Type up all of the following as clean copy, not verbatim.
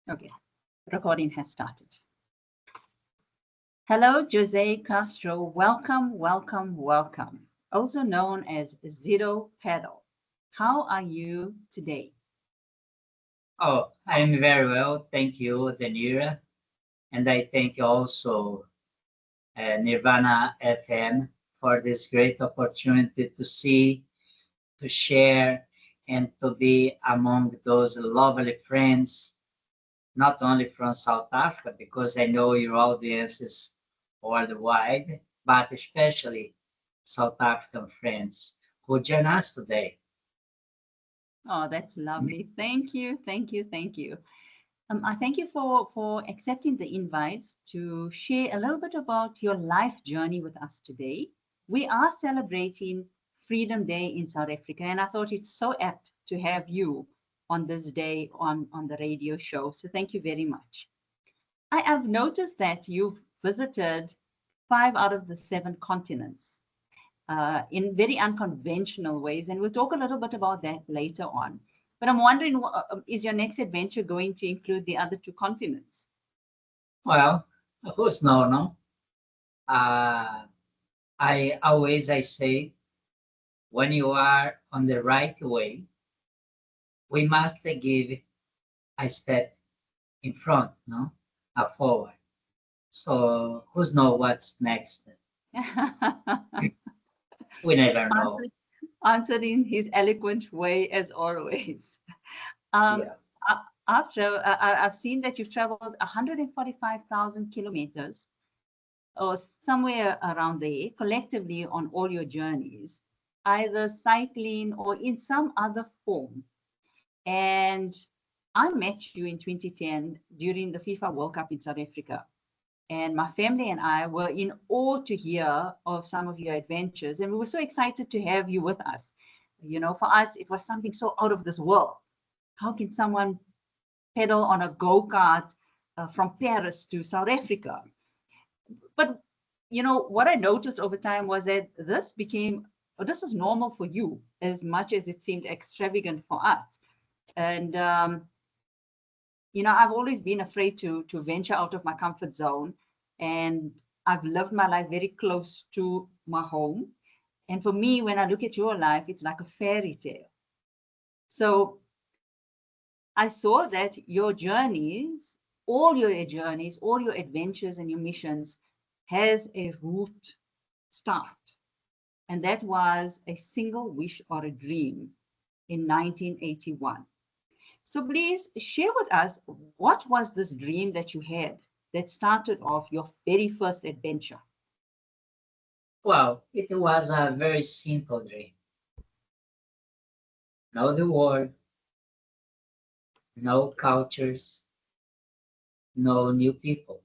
Okay, recording has started. Hello, Jose Castro. Welcome, welcome, welcome. Also known as Zero Pedal. How are you today? Oh, I'm very well. Thank you, Deneera. And I thank you also Nirvana FM for this great opportunity to see, to share, and to be among those lovely friends, not only from South Africa, because I know your audience is worldwide, but especially South African friends who join us today. Oh, that's lovely. Thank you, thank you, thank you. I thank you for accepting the invite to share a little bit about your life journey with us today. We are celebrating Freedom Day in South Africa, and I thought it's so apt to have you on this day on the radio show. So thank you very much. I have noticed that you've visited 5 out of the 7 continents in very unconventional ways. And we'll talk a little bit about that later on. But I'm wondering, is your next adventure going to include the other 2 continents? Well, who's no? Uh, I say, when you are on the right way, we must give a step in front, no, a forward. So who's know what's next? We never know. answered, answered in his eloquent way, as always. Um, Yeah. after I've seen that you've traveled 145,000 kilometers or somewhere around there collectively on all your journeys, either cycling or in some other form. And I met you in 2010 during the FIFA World Cup in South Africa. And my family and I were in awe to hear of some of your adventures. And we were so excited to have you with us. You know, for us, it was something so out of this world. How can someone pedal on a go kart from Paris to South Africa? But, you know, what I noticed over time was that this was normal for you as much as it seemed extravagant for us. And, you know, I've always been afraid to venture out of my comfort zone, and I've lived my life very close to my home. And for me, when I look at your life, it's like a fairy tale. So I saw that your journeys, all your adventures and your missions has a root start. And that was a single wish or a dream in 1981. So please share with us, what was this dream that you had that started off your very first adventure? Well, it was a very simple dream. Know the world, no cultures, no new people.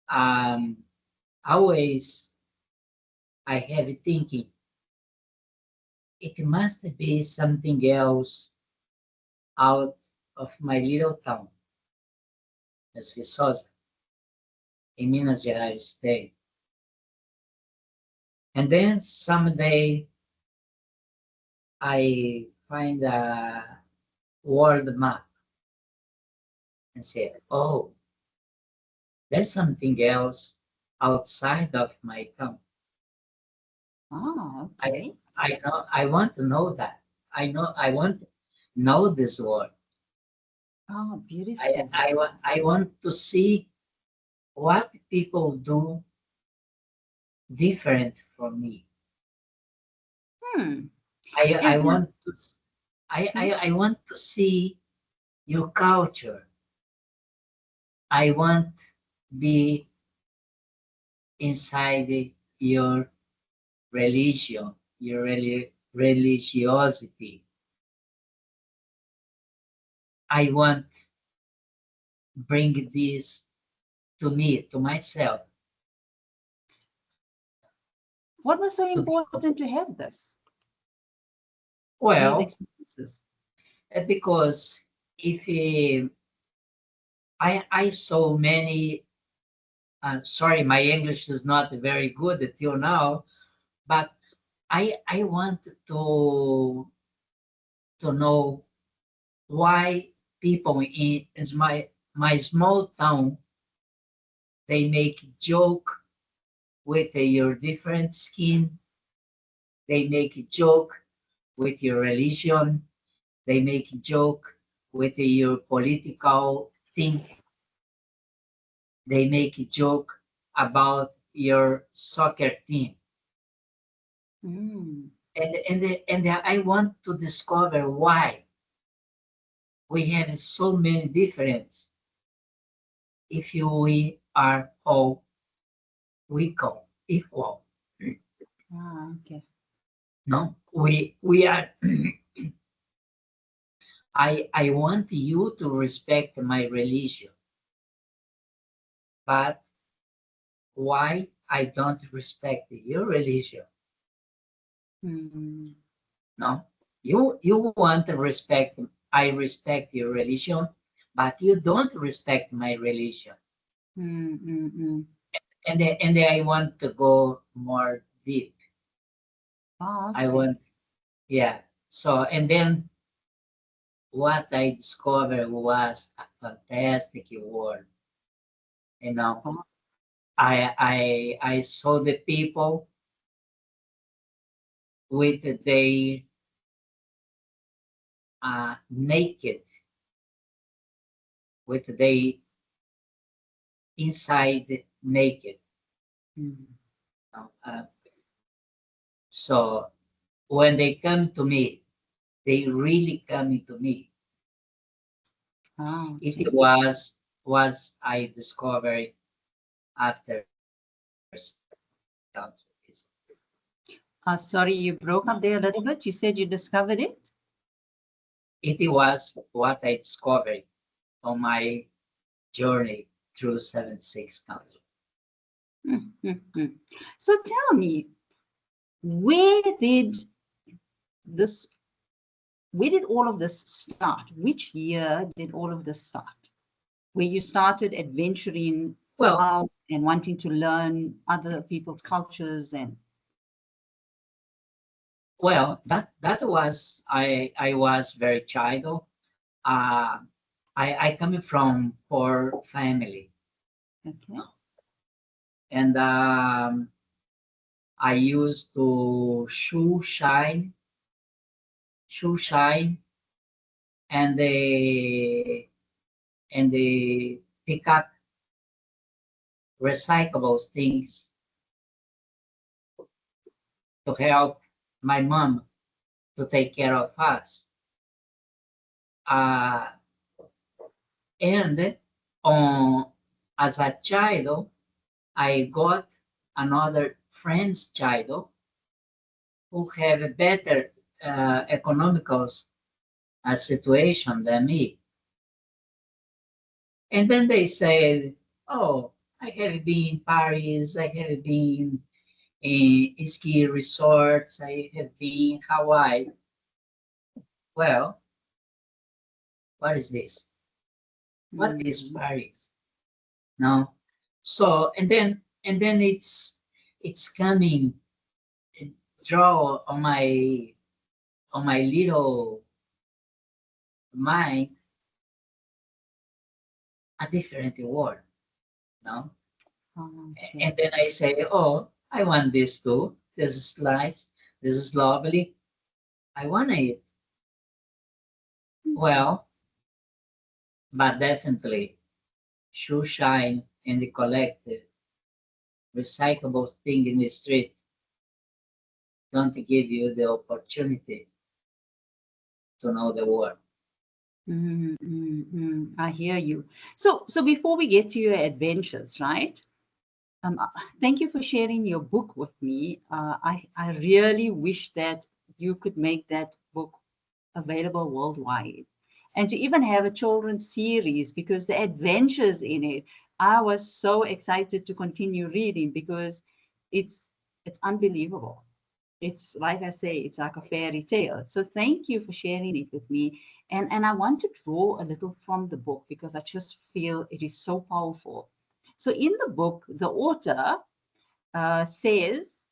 Um, always I have it thinking it must be something else out of my little town, as Viçosa, in Minas Gerais state. And then someday I find a world map and say, oh, there's something else outside of my town. Ah, I okay. I want to know that. I want to know this world. Oh, beautiful. I want to see what people do different from me. Hmm. I Is there, want to hmm? I want to see your culture. I want be inside your religion, your religiosity. I want bring this to me, to myself, What was so to be important to have these well, experiences? because if I saw many, sorry, my English is not very good until now, but I want to know why people in my small town, they make joke with your different skin. They make a joke with your religion. They make a joke with your political thing. They make a joke about your soccer team. Mm. And I want to discover why we have so many differences if we are all equal. Ah, okay. No, we are. I want you to respect my religion, but why I don't respect your religion? Mm. No, you want to respect. I respect your religion, but you don't respect my religion. Mm, mm, mm. And then I want to go more deep. Ah, I okay. want, yeah. So and then what I discovered was a fantastic world. You know, Ah, I saw the people with their naked, with their inside naked. mm. So when they come to me, they really coming to me. Ah, okay. It was I discovered after countries. Sorry, you broke up there a little bit. You said you discovered it? It was what I discovered on my journey through 76 countries. Mm, mm, mm. So tell me, where did this, where did all of this start? Which year did all of this start? Where you started adventuring Well, out and wanting to learn other people's cultures and that was I was very child. Uh, I coming from poor family, okay. and I used to shoe shine, and they pick up recyclable things to help my mom to take care of us. Uh, and as a child, I got another friend's child who have a better economical situation than me. And then they said, "Oh, I have been in Paris, I have been in ski resorts, I have been in Hawaii." Well, what is this? What is Mm. Paris? No. So and then it's coming draw on my little mind a different world. No. Okay. And then I say, "Oh, I want this too. This is nice. This is lovely. I want it." Well, but definitely shoe shine and the collected recyclable thing in the street don't give you the opportunity to know the world. Mm, mm, mm. I hear you. So before we get to your adventures, right? Uh, Thank you for sharing your book with me. I really wish that you could make that book available worldwide and to even have a children's series because the adventures in it, I was so excited to continue reading because it's it's unbelievable. It's like I say, it's like a fairy tale. So thank you for sharing it with me. And I want to draw a little from the book because I just feel it is so powerful. So in the book, the author says,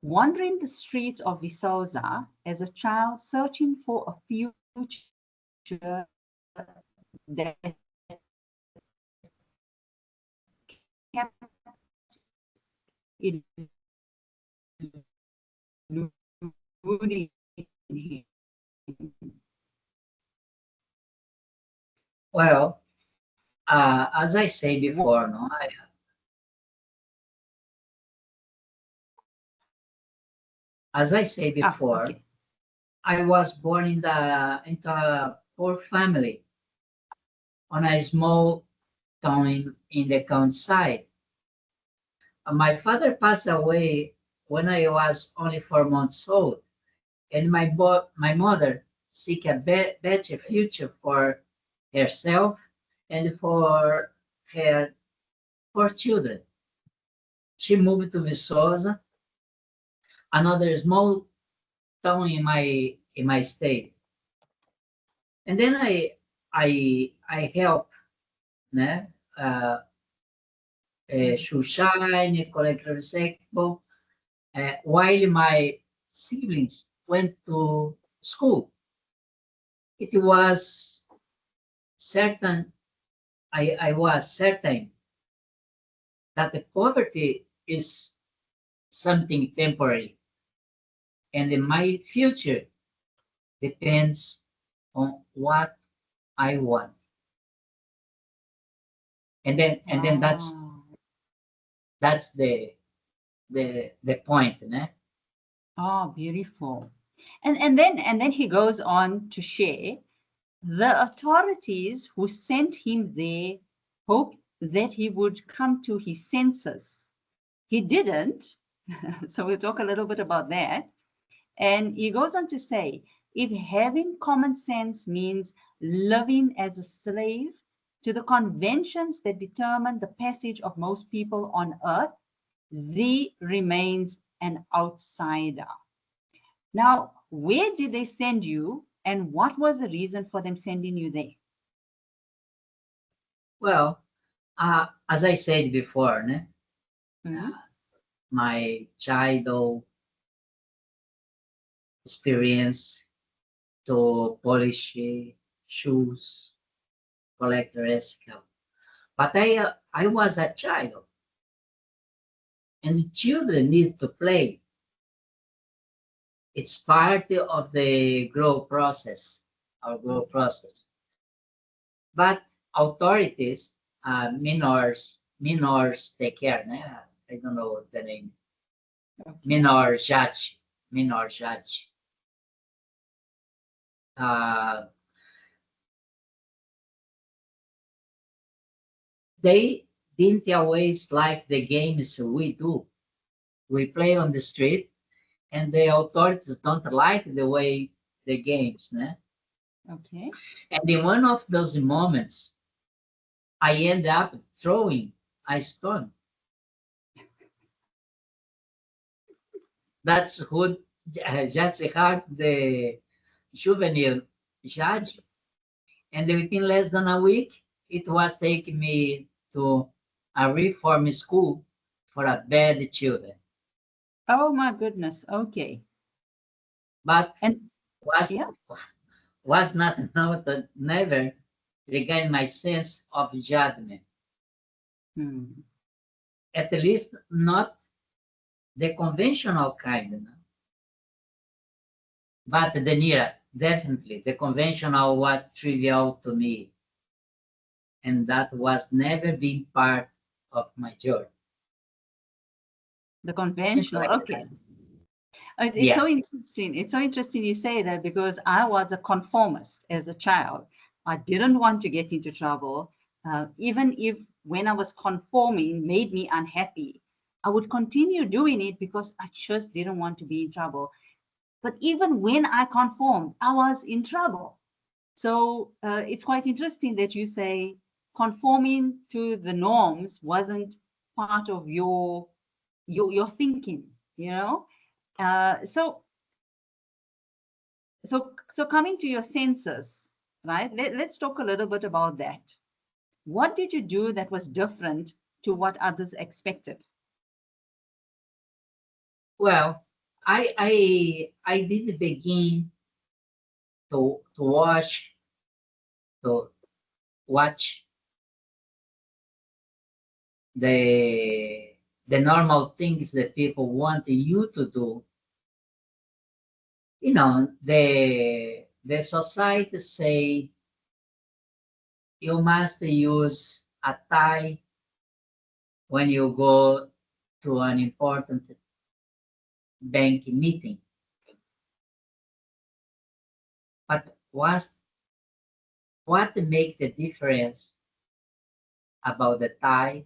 wandering the streets of Viçosa as a child searching for a future in Brazil. that kept eluding him? Well, as I said before, no, as I said before, Okay. I was born into a poor family on a small town in the countryside. My father passed away when I was only 4 months old, and my mother seek a better future for herself and for her 4 children. She moved to Viçosa, another small town in my state, and then I help, né? Shoeshine, collect recyclable, while my siblings went to school. It was certain, I was certain that the poverty is something temporary, and in my future depends on what I want. And then Wow. that's the point, né? Oh, beautiful. And then he goes on to share the authorities who sent him there hoped that he would come to his senses. He didn't. So we'll talk a little bit about that. And he goes on to say, if having common sense means living as a slave to the conventions that determine the passage of most people on earth, Z remains an outsider. Now, where did they send you, and what was the reason for them sending you there? Well, as I said before, né? Mhm. My childhood experience to polish shoes, collect recycle. But I was a child, and children need to play. It's part of the growth process, our growth process. But authorities, minors take care. Né? I don't know the name. Okay. Minor judge. Uh, they didn't always like the games we do. We play on the street, and the authorities don't like the way the games. Né? Okay. And in one of those moments, I end up throwing a stone. That's who just had the juvenile judge. And within less than a week, it was taking me to a reform school for a bad children. Oh my goodness. Okay. But And was yeah. was not enough to never regain my sense of judgment. Hmm. At least not the conventional kind. But Deneera, definitely, the conventional was trivial to me, and that was never been part of my journey. The Simple conventional. like Okay. that. It's Yeah. so interesting. It's so interesting you say that because I was a conformist as a child. I didn't want to get into trouble. Even if when I was conforming made me unhappy, I would continue doing it because I just didn't want to be in trouble. But even when I conformed, I was in trouble. So it's quite interesting that you say conforming to the norms wasn't part of your thinking, you know. So coming to your senses, right? Let's talk a little bit about that. What did you do that was different to what others expected? Well, I did begin to watch to watch the normal things that people want you to do, you know, the society say you must use a tie when you go to an important bank meeting. But what make the difference about the tie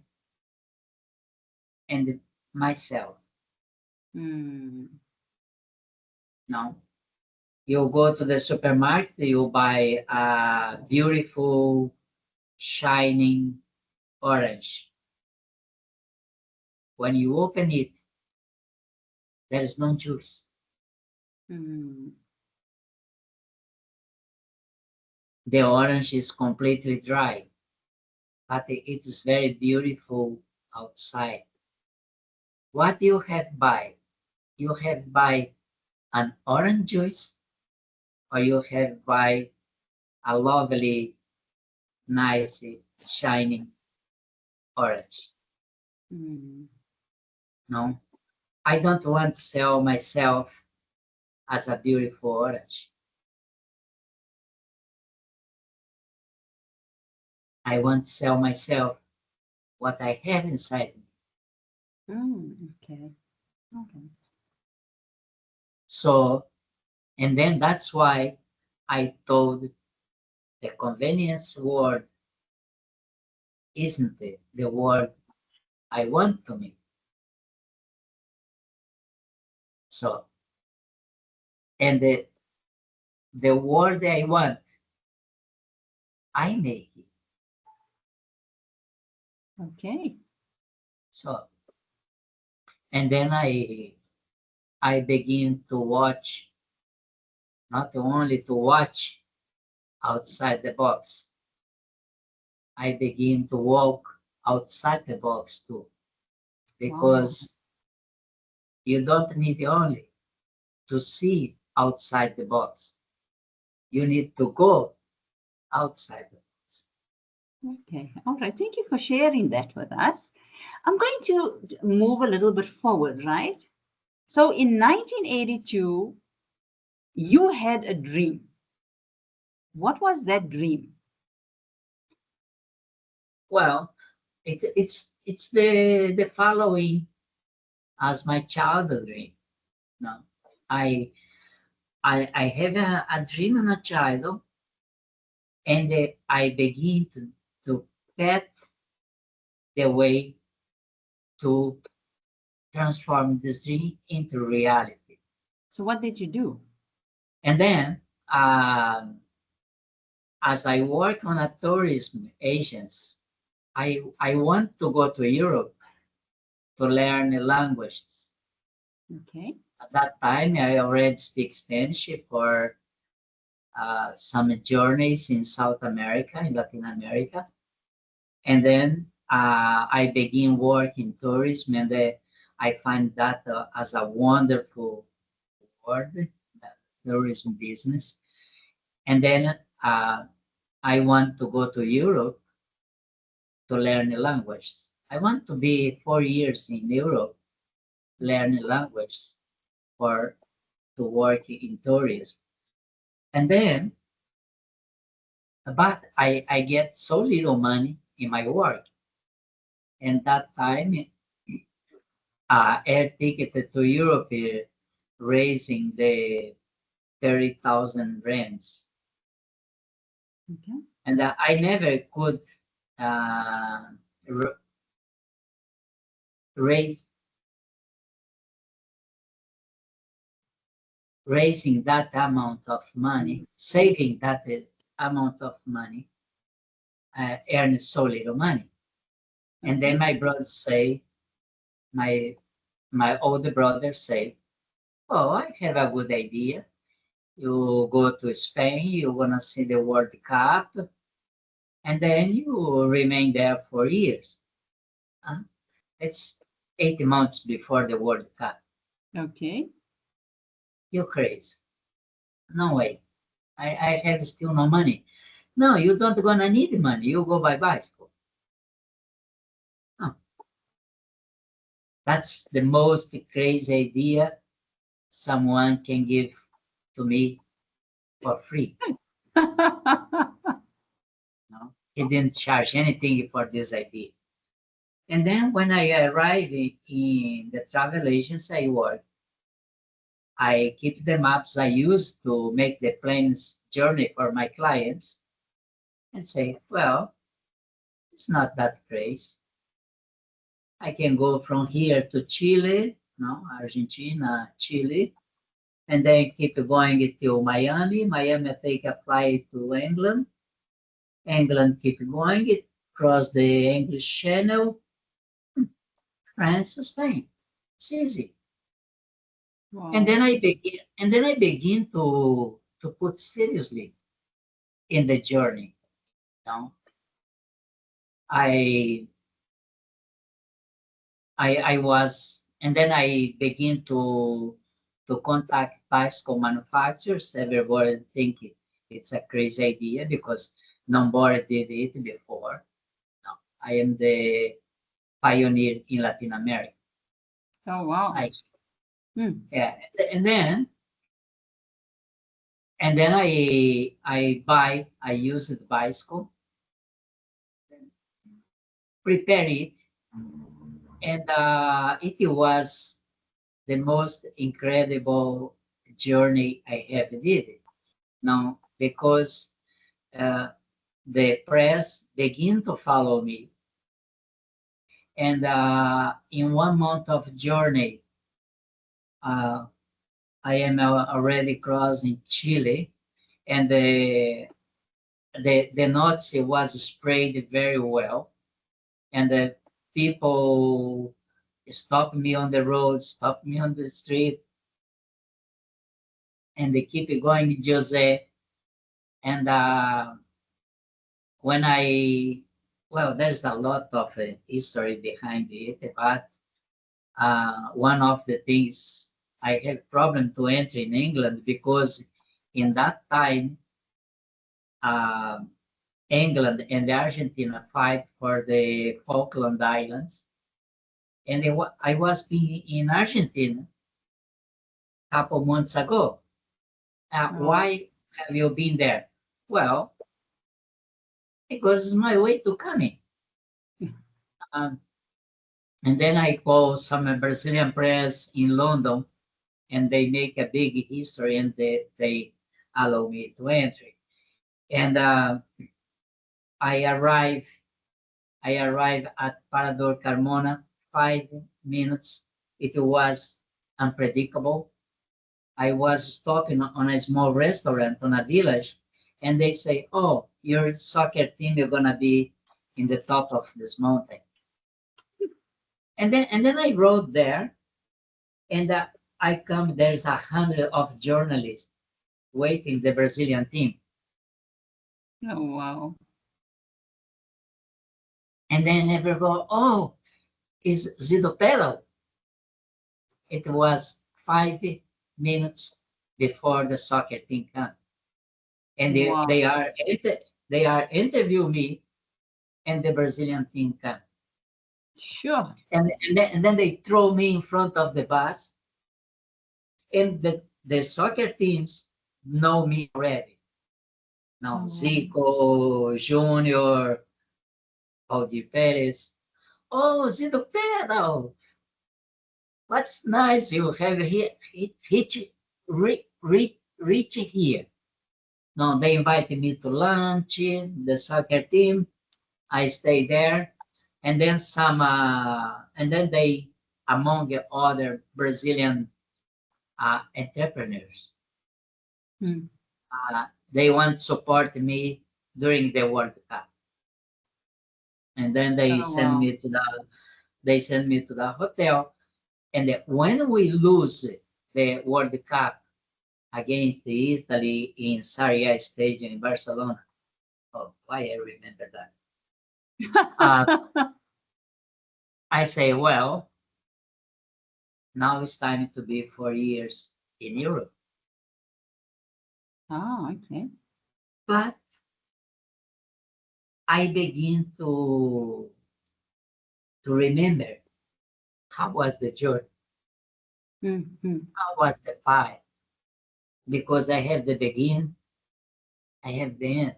and myself? No. You go to the supermarket, you buy a beautiful, shining orange. When you open it, there is no juice. The orange is completely dry, but it is very beautiful outside. What you have buy? You have buy an orange juice, or you have buy a lovely, nice, shining orange. No, I don't want to sell myself as a beautiful orange. I want to sell myself what I have inside me. Okay. So, and then that's why I told the convenience word isn't the word I want to make. So, and the word I want, I make it. Okay. So, and then I begin to watch, not only to watch outside the box, I begin to walk outside the box too, because you don't need only to see outside the box. You need to go outside the box. Okay. All right. Thank you for sharing that with us. I'm going to move a little bit forward, right? So in 1982, you had a dream. What was that dream? Well, it's the following as my childhood dream. No, I have a dream as a child, and I begin to pet the way to transform this dream into reality. So what did you do? And then, as I work on a tourism agents, I want to go to Europe to learn languages. Okay. At that time, I already speak Spanish for some journeys in South America, in Latin America. And then I begin work in tourism, and I find that as a wonderful word, tourism business. And then I want to go to Europe to learn a language. I want to be 4 years in Europe, learning language for to work in tourism. And then, but I get so little money in my work. And that time, air ticket to Europe raising the 30,000 rands. Okay. And I never could raise raising that amount of money, saving that amount of money, earn so little money. And then my brothers say, my older brother say, oh, I have a good idea. You go to Spain, you wanna see the World Cup, and then you remain there for years. It's 8 months before the World Cup. Okay. You're crazy. No way. I have still no money. No, you don't gonna need money. You go by bicycle. Oh, that's the most crazy idea someone can give to me for free. No, he didn't charge anything for this idea. And then when I arrived in the travel agency I work, I keep the maps I use to make the planes journey for my clients and say, well, it's not that crazy. I can go from here to Chile, no, Argentina, Chile, and then keep going to Miami. Miami, I take a flight to England. England, keep going, cross the English Channel, France, Spain. It's easy. Wow. And then I begin to put seriously in the journey. You know? I I was, and then I begin to contact bicycle manufacturers. Everybody think it's a crazy idea because nobody did it before. No, I am the pioneer in Latin America. Oh, wow. Yeah, and then I use the bicycle, prepare it, and it was the most incredible journey I ever did. Now, because uh, the press begin to follow me, and in 1 month of journey, uh, I am already crossing Chile, and the notes was sprayed very well, and the people stop me on the road, stop me on the street, and they keep going, Jose. And when well, there's a lot of history behind it, but one of the things I had problem to enter in England because in that time, uh, England and Argentina fight for the Falkland Islands. And I was being in Argentina a couple months ago. Why have you been there? Well, because it's my way to coming. Um, and then I call some Brazilian press in London, and they make a big history, and they allow me to enter. And I arrive I arrived at Parador Carmona 5 minutes. It was unpredictable. I was stopping on a small restaurant on a village, and they say, "Oh, your soccer team is gonna be in the top of this mountain." And then I rode there, and I come. There's 100 of journalists waiting the Brazilian team, Oh, wow. and then everyone, "Oh, is Zido pedal?" It was 5 minutes before the soccer team come, and Wow. they are interview me, and the Brazilian team come, Sure. and then they throw me in front of the bus, and the soccer teams know me already. Now Oh, Zico, Junior, Aldi Perez. Oh, Zido Pedal, what's nice you have here, reach here. No, they invited me to lunch, the soccer team. I stay there, and then and then they, among other Brazilian entrepreneurs, Hmm. they want to support me during the World Cup, and then Oh, wow. they send me to the hotel, and when we lose the World Cup against the Italy in Sarriá Stadium in Barcelona, oh, why I remember that. Uh, I say, well, now it's time to be 4 years in Europe. Oh, okay. But I begin to remember how was the journey, Mhm. how was the fight, because I have the begin, I have the end,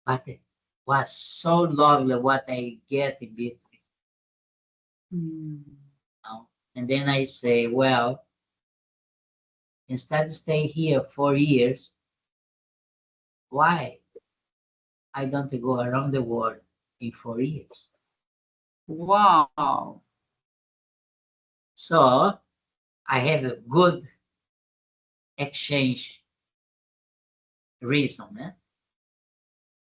but it was so lovely what I get in between. Mm. Know? And then I say, well, instead of stay here 4 years, why I don't go around the world in 4 years? Wow. So I have a good exchange reason.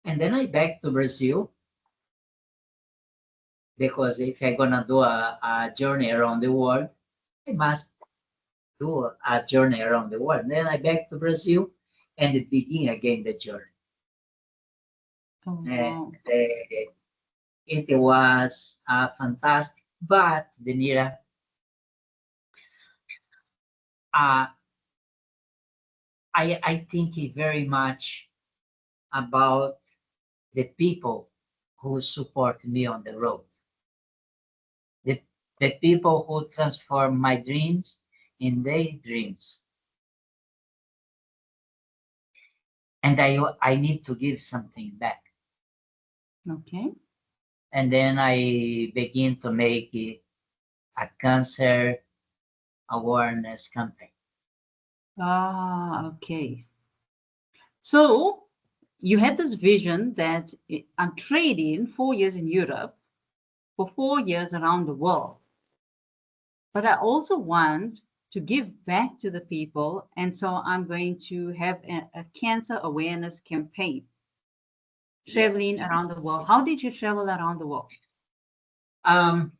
And then I back to Brazil because if I'm gonna do a journey around the world, I must do a journey around the world. Then I back to Brazil and begin again the journey. Oh, And wow. it was fantastic. But Deneera, uh, I think very much about the people who support me on the road. The, the people who transform my dreams in their dreams. And I need to give something back. Okay. And then I begin to make a cancer awareness campaign. Ah, okay. So you had this vision that I'm trading 4 years in Europe for 4 years around the world. But I also want to give back to the people. And so I'm going to have a cancer awareness campaign traveling around the world. How did you travel around the world? Um,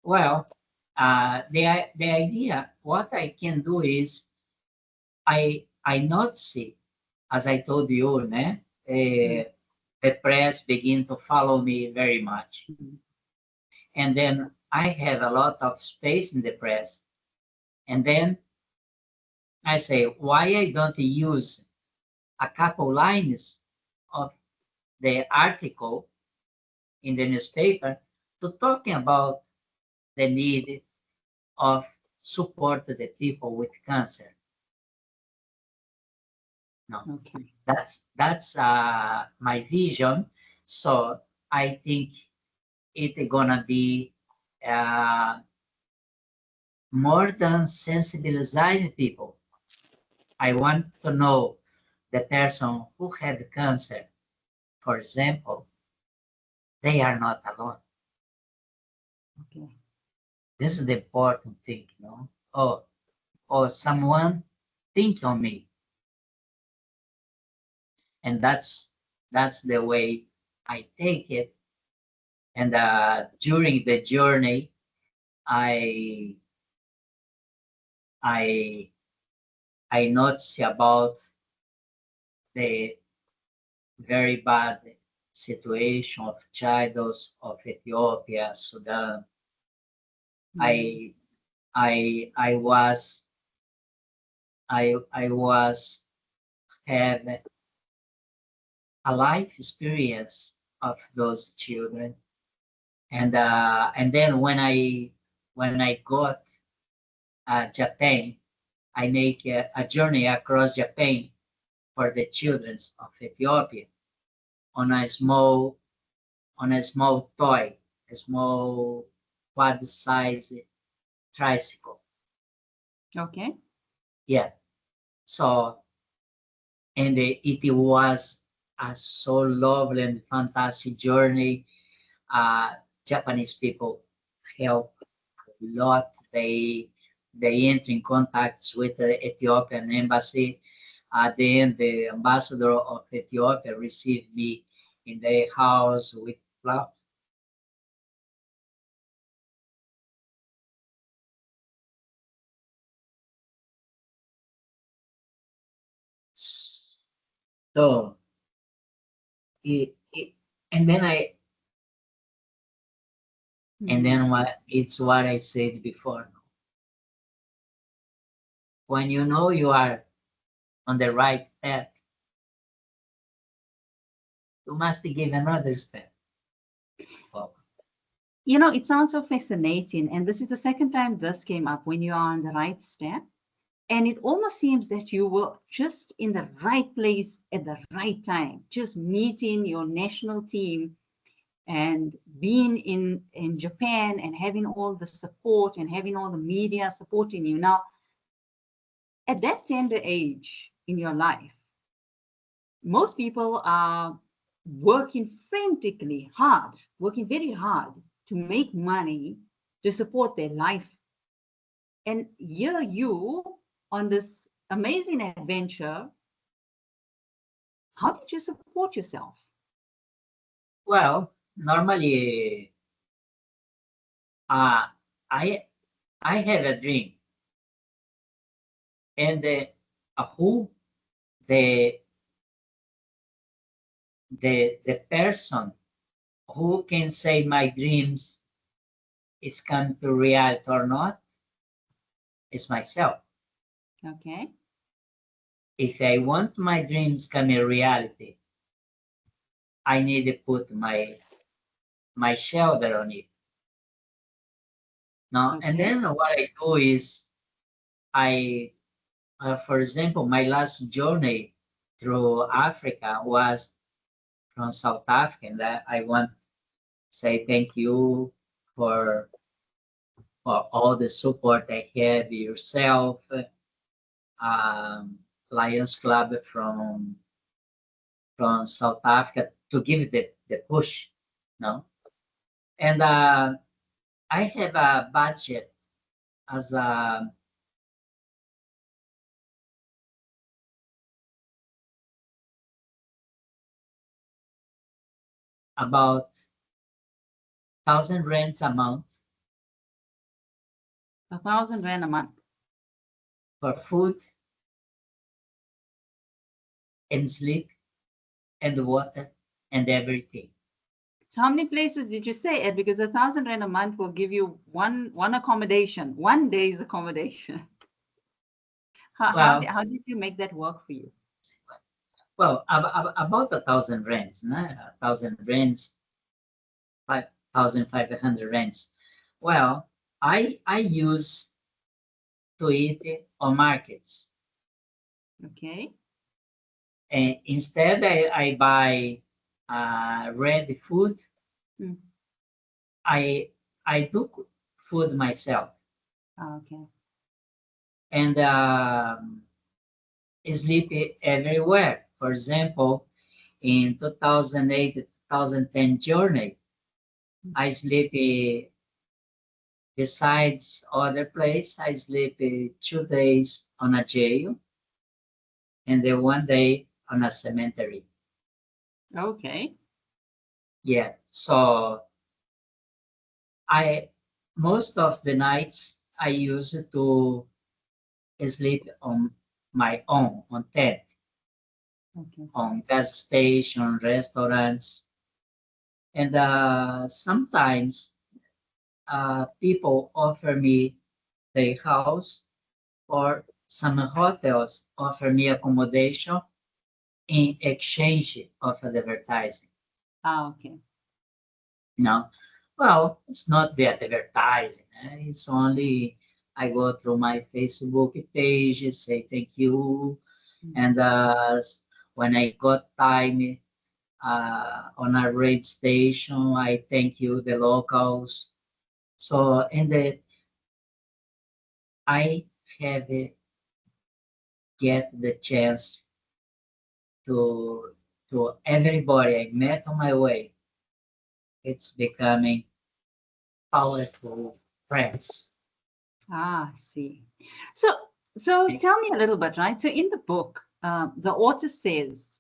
well, the idea, what I can do is I not see, as I told you, Mm. the press begin to follow me very much. Mm. And then I have a lot of space in the press. And then I say, why I don't use a couple lines of the article in the newspaper to talking about the need of support to the people with cancer. No, Okay. that's my vision. So I think it's gonna be uh, more than sensibilizing people. I want to know the person who had cancer, for example, they are not alone. Okay. This is the important thing, Oh, or someone think on me, and that's the way I take it. And during the journey, I I I notice about the very bad situation of children of Ethiopia, Sudan. Mm. I was I was have a life experience of those children, and then when I got Japan, I make a journey across Japan for the children of Ethiopia on a small toy, a small quad size tricycle. Okay. Yeah. So and it was a so lovely and fantastic journey. Japanese people help a lot. They enter in contacts with the Ethiopian embassy. At the end, the ambassador of Ethiopia received me in their house with flowers. So, it, and then Mm. what it's what I said before. When you know, you are on the right path, you must give another step. Oh, You know, it sounds so fascinating. And this is the second time this came up, when you are on the right step. And it almost seems that you were just in the right place at the right time, just meeting your national team and being in Japan and having all the support and having all the media supporting you. Now, at that tender age in your life, most people are working frantically hard, working very hard to make money to support their life. And here you, on this amazing adventure, how did you support yourself? well, normally, uh, I I have a dream, and who the the person who can say my dreams is come to reality or not is myself. Okay. If I want my dreams come in reality, I need to put my shoulder on it. Now, and Okay. then what I do is I, for example, my last journey through Africa was from South Africa, and I want to say thank you for for all the support I have yourself, um, Lions Club from South Africa to give the push, no? And I have a budget as about 1,000 rands a month 1,000 rand a month. for food and sleep and water and everything. So how many places did you stay at? Because 1,000 rand a month will give you one accommodation, one day's accommodation. Well, How did you make that work for you? well, about 1,000 rands, no? 1,000 rands, 5,500 rands. Well, I use to eat on markets. Okay. And instead, I buy ready food. Mm. I I do food myself Okay. and sleep everywhere. For example, in 2008 to 2010 journey, I sleep besides other place. I sleep 2 days on a jail and then one day on a cemetery. Okay. Yeah, so I most of the nights I use to sleep on my own on tent, Okay. on gas station, restaurants, and sometimes people offer me their house or some hotels offer me accommodation in exchange of advertising. Okay. No, well, it's not the advertising. It's only I go through my Facebook page, say thank you, Mm. and when I got time on a raid station, I thank you the locals. So and I have get the chance to everybody I met on my way. It's becoming powerful friends. I see. So, so tell me a little bit, right? So in the book, the author says,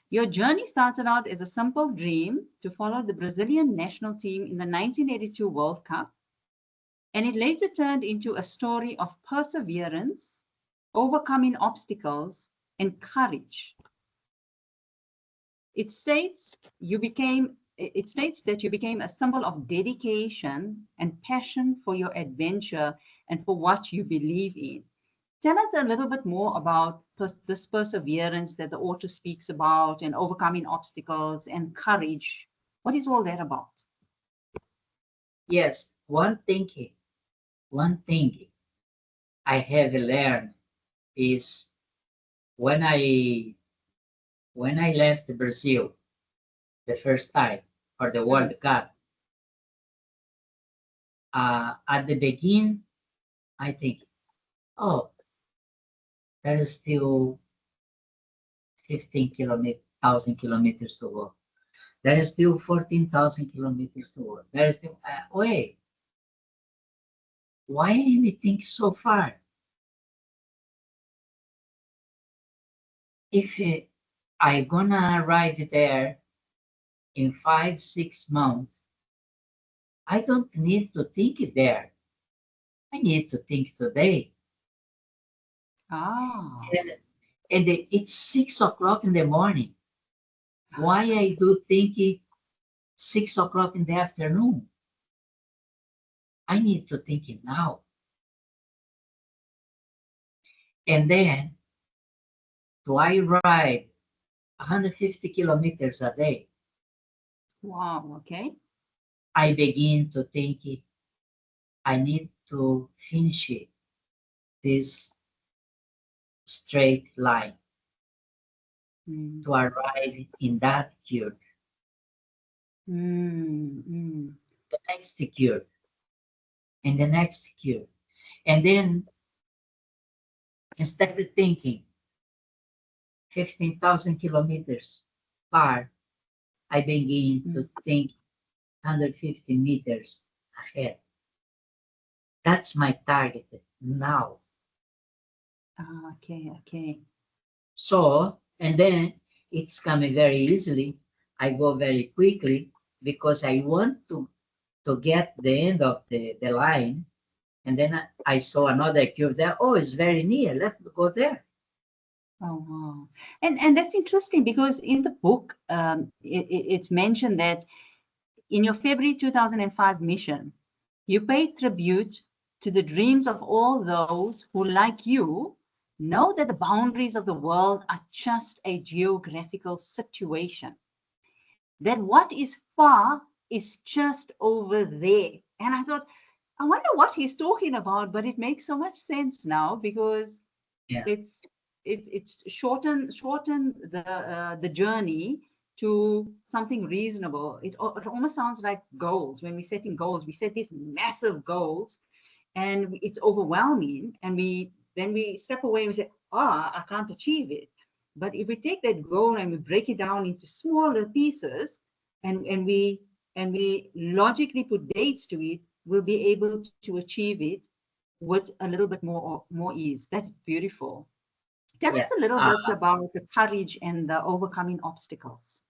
your journey started out as a simple dream to follow the Brazilian national team in the 1982 World Cup, and it later turned into a story of perseverance, overcoming obstacles, and courage. It states it states that you became a symbol of dedication and passion for your adventure and for what you believe in. Tell us a little bit more about this perseverance that the author speaks about, and overcoming obstacles and courage. What is all that about? Yes, one thing I have learned is when I left Brazil the first time for the World Cup. At the beginning, I think, oh, there is still 15,000 kilometers to go. There is still 14,000 kilometers to go. There is still, wait, why we think so far? If I gonna arrive there in 5, 6 months, I don't need to think there. I need to think today. Ah. And it's 6 o'clock in the morning. Why I do think 6 o'clock in the afternoon? I need to think it now. And then, do I ride 150 kilometers a day? Wow. Okay. I begin to think I need to finish this straight line to arrive in that cure. The next cure, and the next cure. And then, instead of thinking 15,000 kilometers far, I begin to think 150 meters ahead. That's my target now. Okay. Okay. So, and then it's coming very easily. I go very quickly because I want to get the end of the line. And then I saw another curve there. Oh, it's very near. Let's go there. Oh, wow. And that's interesting because in the book, it's mentioned that in your February 2005 mission, you paid tribute to the dreams of all those who, like you, know that the boundaries of the world are just a geographical situation. That what is far is just over there. And I thought, I wonder what he's talking about, but it makes so much sense now because it's shorten the journey to something reasonable. It almost sounds like goals. When we're setting goals, we set these massive goals, and it's overwhelming. And then we step away and we say, I can't achieve it. But if we take that goal and we break it down into smaller pieces, and we logically put dates to it, we'll be able to achieve it with a little bit more ease. That's beautiful. Tell us a little bit about the courage and the overcoming obstacles.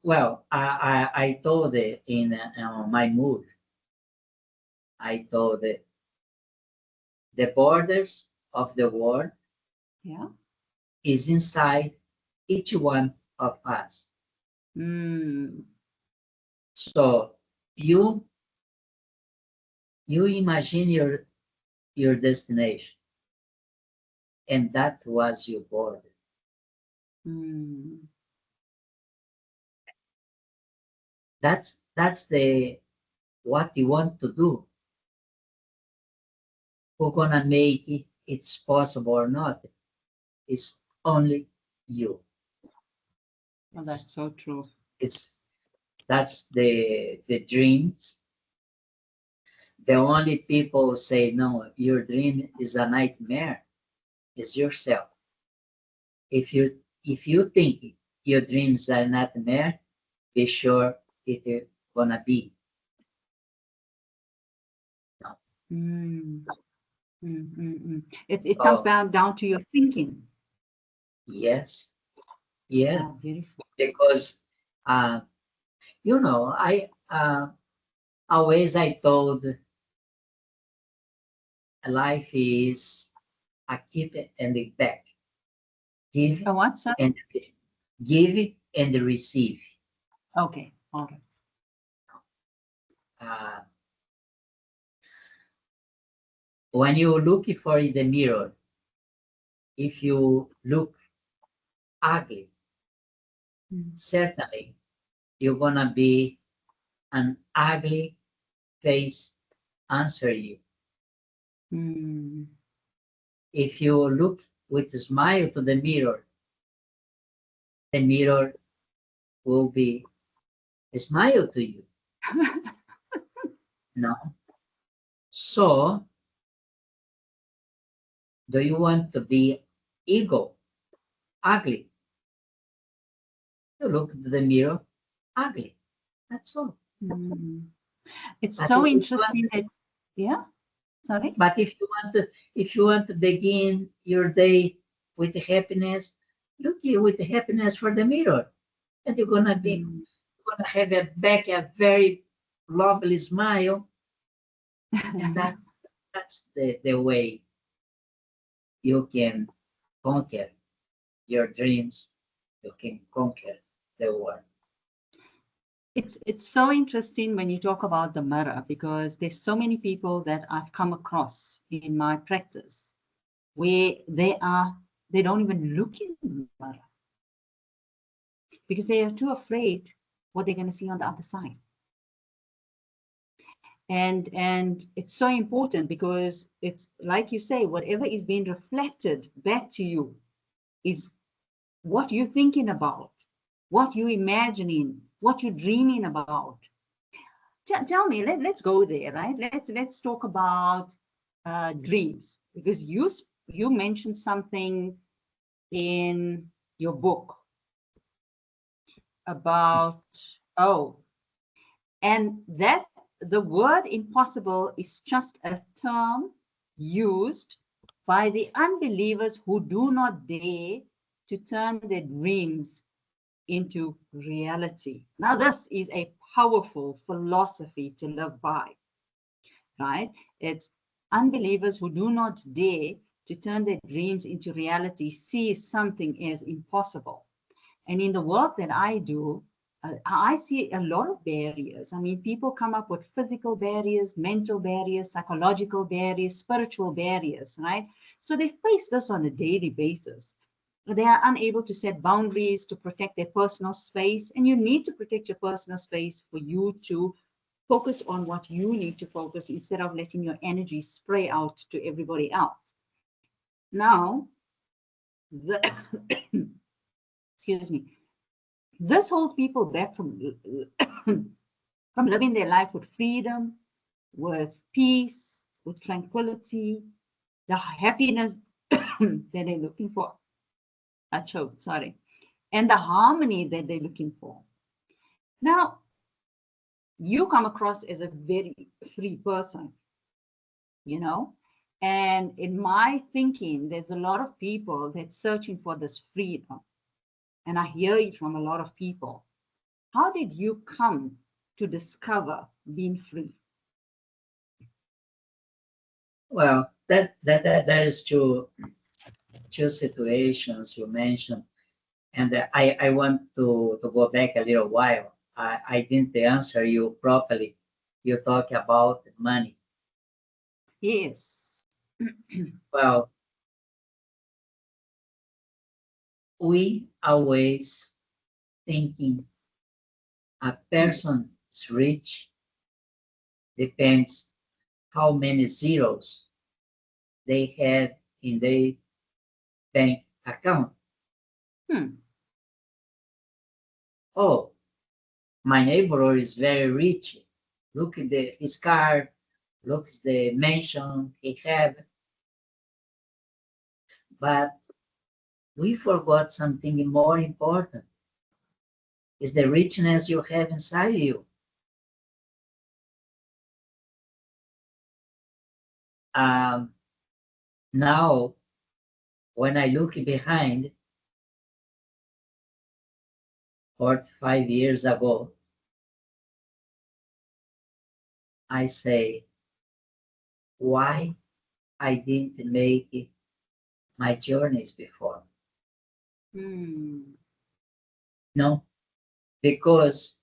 Well, I told it in my mood. I told it the borders of the world is inside each one of us. So you imagine your destination, and that was your border. That's the what you want to do. Who's gonna make it's possible or not? It's only you. Well, that's so true. That's the dreams. The only people who say no, your dream is a nightmare, is yourself. If you think your dreams are a nightmare, be sure it is gonna be. No. It comes down to your thinking. Yes. Yeah. Oh, beautiful. Because I always I told life is a give and a back. Give what, sir? and give and receive. Okay, all right. When you look for the mirror if you look ugly, Mm. certainly you're gonna be an ugly face answer you. Mm. If you look with a smile to the mirror will be a smile to you. No. So, do you want to be ego, ugly? You look to the mirror, ugly. That's all. Mm. It's But so if you want, interesting that, yeah, sorry. but if you want to begin your day with happiness, look you with happiness for the mirror, and Mm. you're gonna have a very lovely smile, and that's the way you can conquer your dreams. You can conquer the world. It's so interesting when you talk about the mirror, because there's so many people that I've come across in my practice where they don't even look in the mirror because they are too afraid what they're going to see on the other side. And it's so important because it's like you say, whatever is being reflected back to you is what you're thinking about, what you're imagining, what you're dreaming about. Tell me, let's go there, right? Let's talk about dreams, because you mentioned something in your book about, oh, and that the word impossible is just a term used by the unbelievers who do not dare to turn their dreams into reality. Now, this is a powerful philosophy to live by, right? It's unbelievers who do not dare to turn their dreams into reality, see something as impossible. And in the work that I do, I see a lot of barriers. I mean, people come up with physical barriers, mental barriers, psychological barriers, spiritual barriers, right? So they face this on a daily basis. They are unable to set boundaries to protect their personal space. And you need to protect your personal space for you to focus on what you need to focus instead of letting your energy spray out to everybody else. Now, the, excuse me, this holds people back from from living their life with freedom, with peace, with tranquility, the happiness that they're looking for. I choked, sorry. And the harmony that they're looking for. Now, you come across as a very free person, you know? And in my thinking, there's a lot of people that's searching for this freedom. And I hear it from a lot of people. How did you come to discover being free? Well, that is two situations you mentioned, and I want to go back a little while. I didn't answer you properly. You talk about money. Yes. Well, we always thinking a person is rich depends how many zeros they have in their bank account. Hmm. Oh, my neighbor is very rich. Look at his car, look at the mansion he have. But we forgot something more important is the richness you have inside you. Um, Now, when I look behind 45 years ago, I say, why I didn't make my journeys before? Hmm. No, because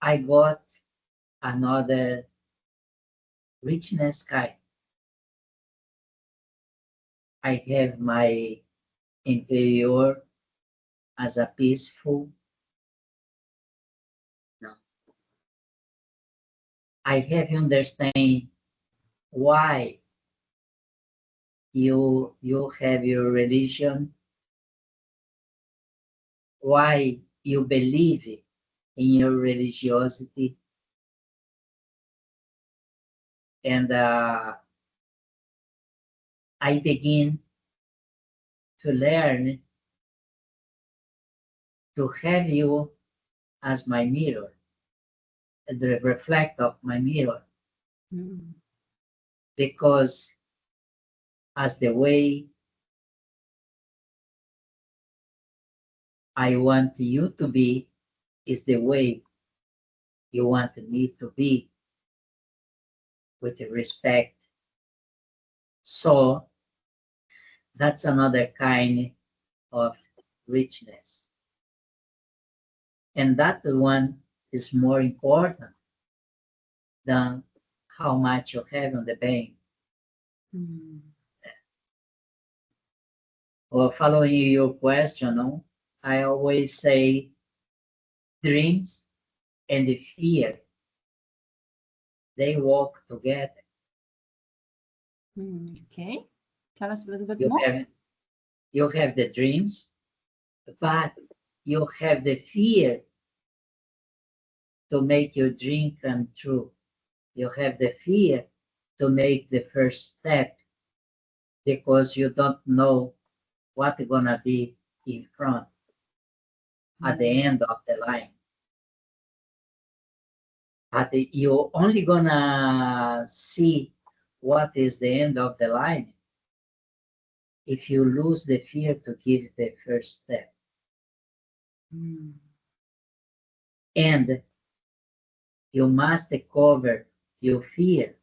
I got another richness guy. I have my interior as a peaceful. No. I have understand why you have your religion, why you believe in your religiosity, and I begin to learn to have you as my mirror, the reflect of my mirror, because as the way I want you to be is the way you want me to be with respect. So that's another kind of richness. And that one is more important than how much you have on the bank. Well, following your question, no, I always say dreams and the fear, they walk together. Okay, tell us a little bit You more. have the dreams, but you have the fear to make your dream come true. You have the fear to make the first step because you don't know what's gonna be in front at the end of the line. But you're only gonna see what is the end of the line if you lose the fear to give the first step. And you must cover your fear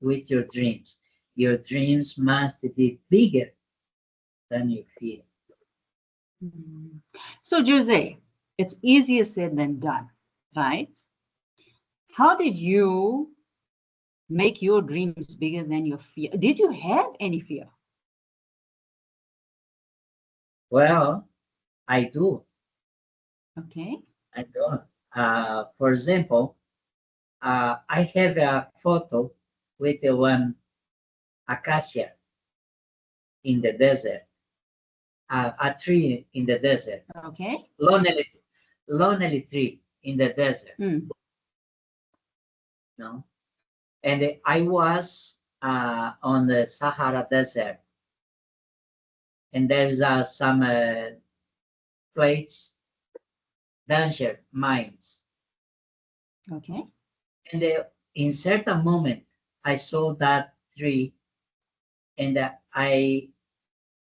with your dreams. Your dreams must be bigger than your fear. So, Jose, it's easier said than done, right? How did you make your dreams bigger than your fear? Did you have any fear? Well, I do. Okay. I do. For example, I have a photo with the one acacia in the desert, a tree in the desert, Okay. lonely tree in the desert. No, and I was on the Sahara Desert, and there's some plates, danger mines. Okay. And in certain moment, I saw that tree, and I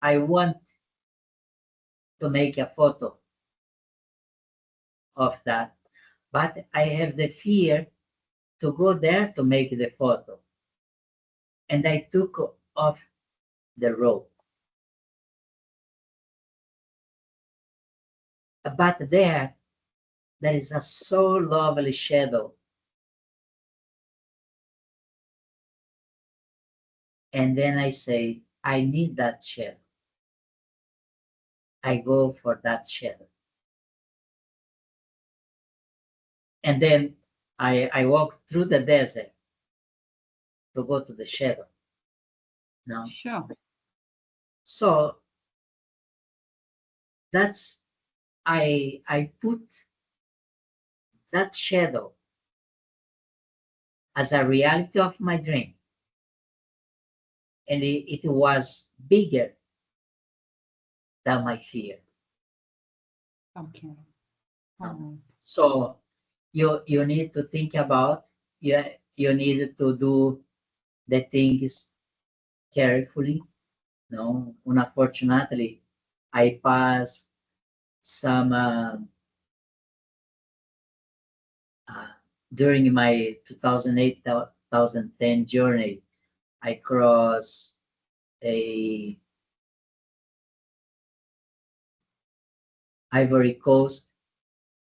want to make a photo of that, but I have the fear to go there to make the photo, and I took off the rope. But there is a so lovely shadow. And then I say, I need that shadow. I go for that shadow. And then I walk through the desert to go to the shadow. No? Sure. So that's, I put that shadow as a reality of my dream. And it was bigger than my fear. Okay. So you need to think about, you need to do the things carefully. No, unfortunately, I passed some during my 2008-2010 journey. I crossed a Ivory Coast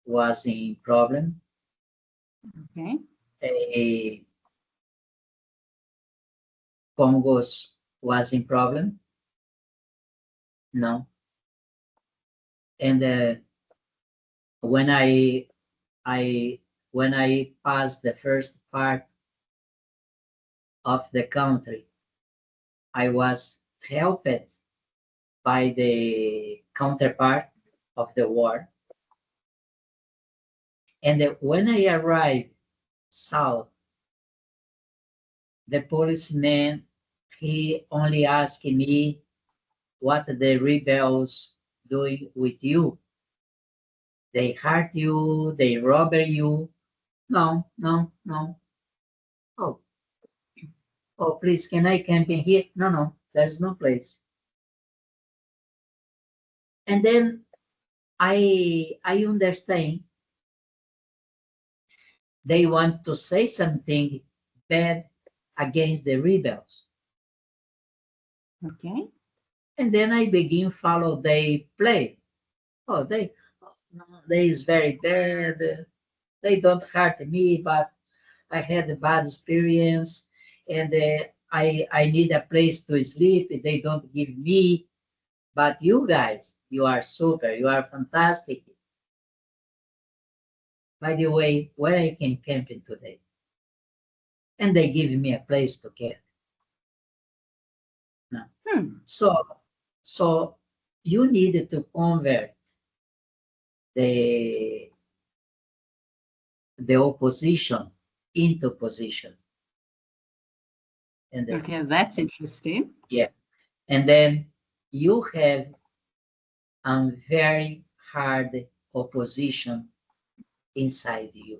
was in problem. Okay. A Congos was in problem. No. And when I when I passed the first part of the country, I was helped by the counterpart of the war. And when I arrived south, the policeman, he only asked me what the rebels doing with you. They hurt you, they rob you. No, no, no. Oh, oh, please, can I camp in here? No, no, there's no place. And then I understand they want to say something bad against the rebels. Okay. And then I begin follow they play. Oh, they is very bad. They don't hurt me, but I had a bad experience, and I need a place to sleep. They don't give me. But you guys, you are super. You are fantastic. By the way, where I can camp in today? And they give me a place to camp. No. So you needed to convert the opposition into position. And Okay, that's interesting. yeah, and then you have a very hard opposition inside you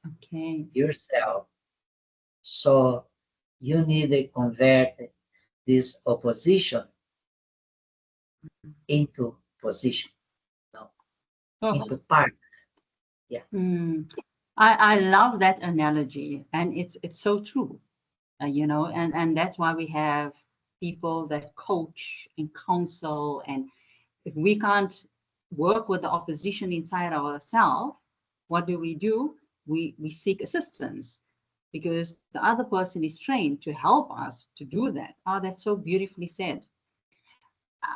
Okay. yourself. So you need to convert this opposition into position, no, into part. Yeah. I love that analogy, and it's so true, you know, and that's why we have people that coach and counsel, and if we can't work with the opposition inside ourselves, what do? We seek assistance because the other person is trained to help us to do that. Oh, that's so beautifully said.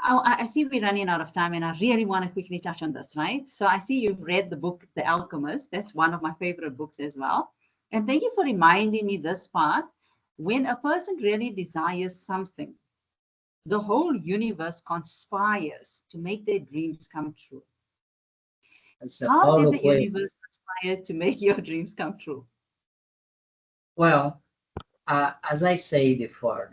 I see we're running out of time, and I really want to quickly touch on this, right? So I see you've read the book, The Alchemist. That's one of my favorite books as well. And thank you for reminding me this part. When a person really desires something, the whole universe conspires to make their dreams come true. How did the universe conspire to make your dreams come true? Well, as I said before,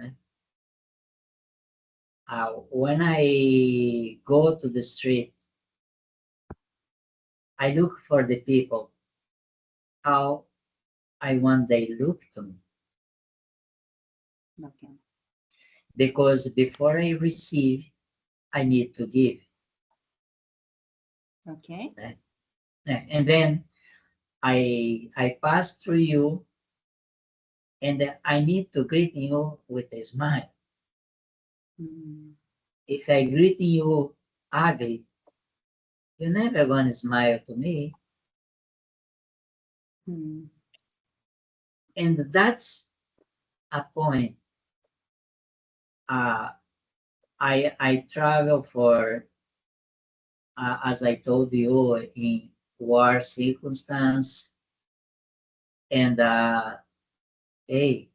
when I go to the street, I look for the people, how I want they look to me. Okay. Because before I receive, I need to give. Okay. And then I pass through you, and I need to greet you with a smile. If I greet you ugly, you're never gonna smile to me. And that's a point. I travel for, as I told you, in war circumstance, and hey,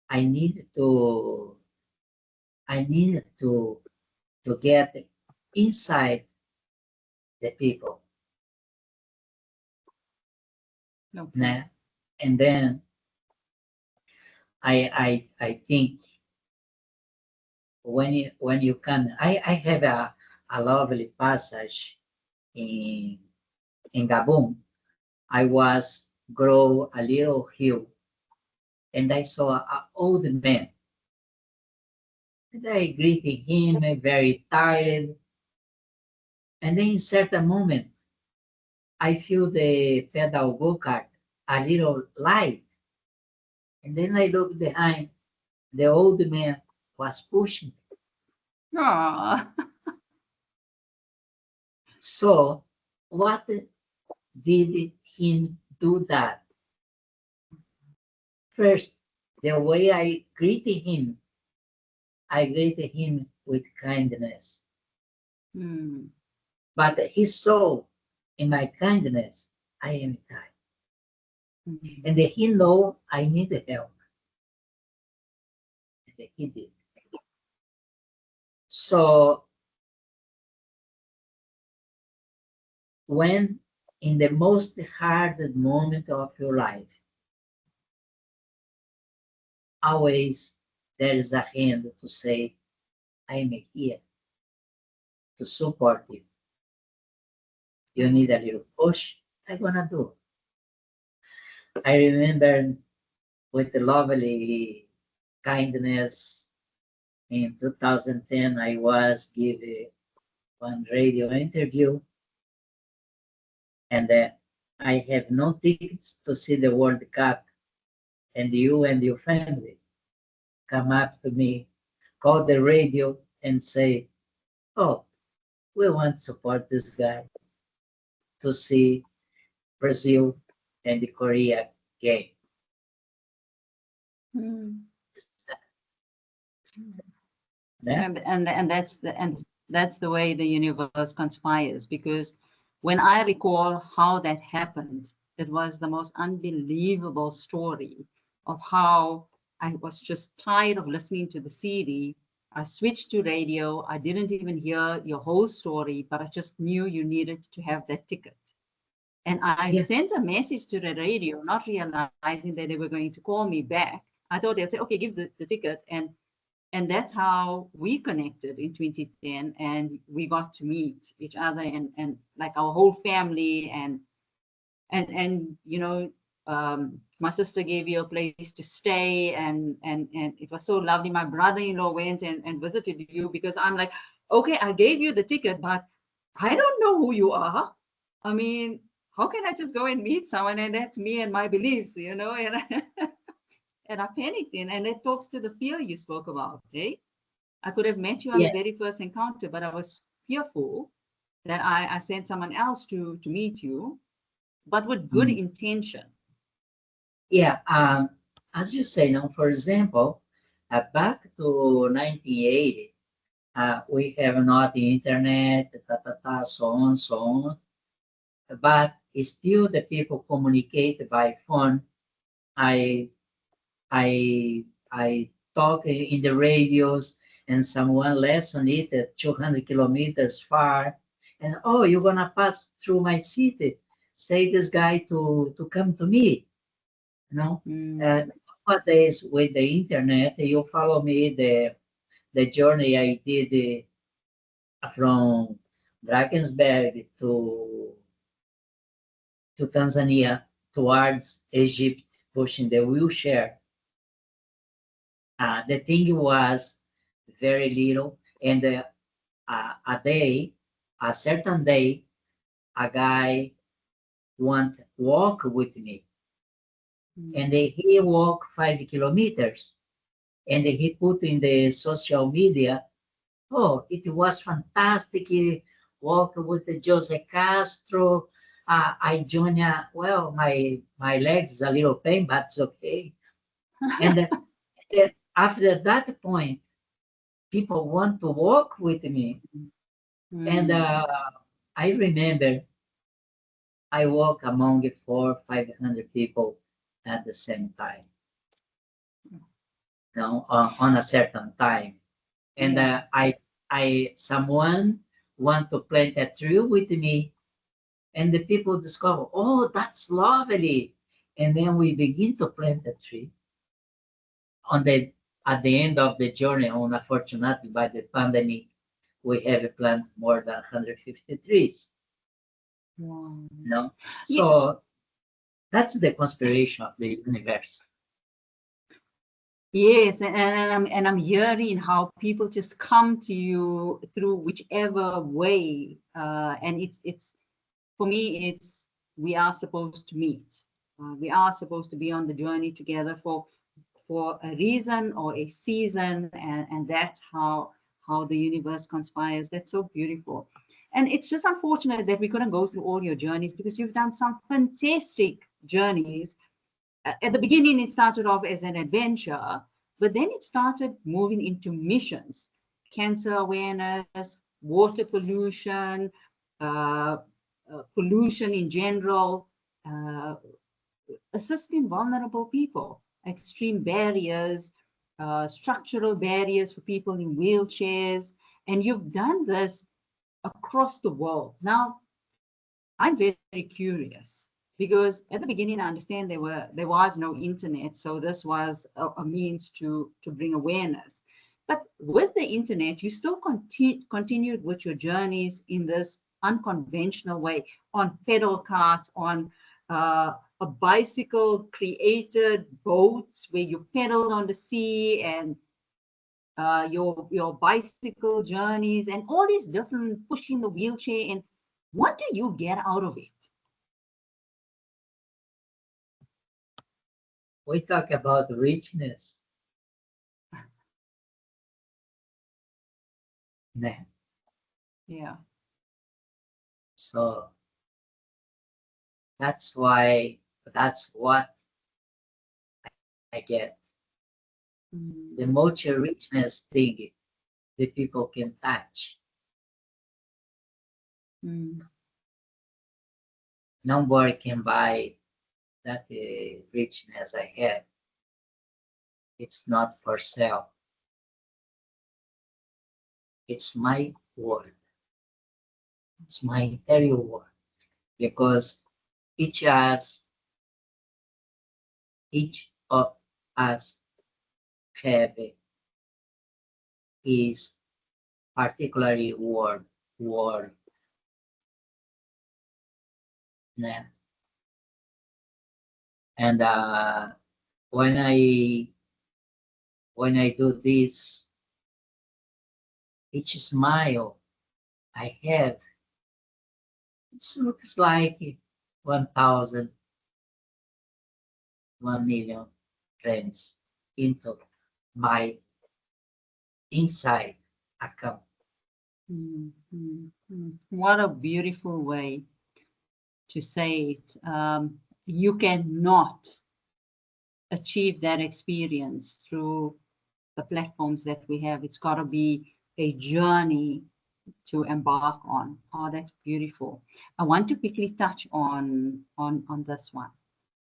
I need to get inside the people. Okay. And then I think when you come, I have a lovely passage in Gabon. I was grow a little hill, and I saw an old man. And I greeted him, very tired. And then in certain moment, I feel the pedal go-kart a little light. And then I look behind, the old man was pushing. Aww. So what did him do that? First, the way I greeted him, I greeted him with kindness. Mm. But he saw in my kindness, I am tired. Mm. And he know I need help. And he did. So when in the most hard moment of your life, always there is a hand to say, I am here to support you. You need a little push, I'm gonna do. I remember with the lovely kindness in 2010, I was given one radio interview, and I have no tickets to see the World Cup, and you and your family come up to me, call the radio, and say, "Oh, we want to support this guy to see Brazil and the Korea game." Mm. Yeah? And that's the way the universe conspires, because when I recall how that happened, it was the most unbelievable story of how I was just tired of listening to the CD. I switched to radio. I didn't even hear your whole story, but I just knew you needed to have that ticket. And I Yeah, sent a message to the radio, not realizing that they were going to call me back. I thought they'd say, okay, give the ticket. And that's how we connected in 2010, and we got to meet each other, and like our whole family, and my sister gave you a place to stay, and it was so lovely. My brother-in-law went and visited you, because I'm like, okay, I gave you the ticket, but I don't know who you are. I mean, how can I just go and meet someone, and that's me and my beliefs, and and I panicked and it talks to the fear you spoke about, eh? I could have met you on the yeah, very first encounter, but I was fearful that I sent someone else to meet you, but with good mm, intention. yeah. As you say now, for example, back to 1980, we have not the internet, so on, so on. But still, the people communicate by phone. I I talk in the radios, and someone listen it at 200 kilometers far, and oh, you're gonna pass through my city. Say this guy to come to me. You know, Mm, nowadays with the internet, you follow me the journey I did from Drakensberg to Tanzania towards Egypt, pushing the wheelchair. The thing was very little, and a day, a certain day, a guy want walk with me, and mm, he walk 5 kilometers, and he put in the social media. Oh, it was fantastic. Walk with the Jose Castro. I joined. Well, my legs is a little pain, but it's okay. And after that point, people want to walk with me. And mm. I remember I walk among 500 people at the same time, on a certain time. And Yeah. someone want to plant a tree with me, and the people discover, oh, that's lovely. And then we begin to plant a tree. On the At the end of the journey, unfortunately, by the pandemic, we have planted more than 150 trees. Wow. You know, Yeah. so that's the conspiration of the universe. Yes, and I'm hearing how people just come to you through whichever way, and it's for me, it's we are supposed to meet. We are supposed to be on the journey together for a reason or a season, and that's how the universe conspires. That's so beautiful. And it's just unfortunate that we couldn't go through all your journeys, because you've done some fantastic journeys. At the beginning, it started off as an adventure, But then it started moving into missions, cancer awareness, water pollution, pollution in general, assisting vulnerable people, extreme barriers, structural barriers for people in wheelchairs. And you've done this across the world. Now, I'm very, very curious because at the beginning, I understand there was no internet, so this was a means to bring awareness. But with the internet, you still continued with your journeys in this unconventional way, on pedal carts, on a bicycle created boats where you pedaled on the sea, and your bicycle journeys and all these different pushing the wheelchair. And what do you get out of it? We talk about richness. Yeah. So that's what I get. The most richness thing the people can touch. Nobody can buy that richness I have. It's not for sale. It's my world. It's my interior world. Because each of us have his particularly world. Yeah. And when I do this, each smile I have, it looks like 1,000, 1,000,000 friends into my inside account. What a beautiful way to say it. You cannot achieve that experience through the platforms that we have. It's got to be a journey to embark on. Oh, that's beautiful. I want to quickly touch on this one.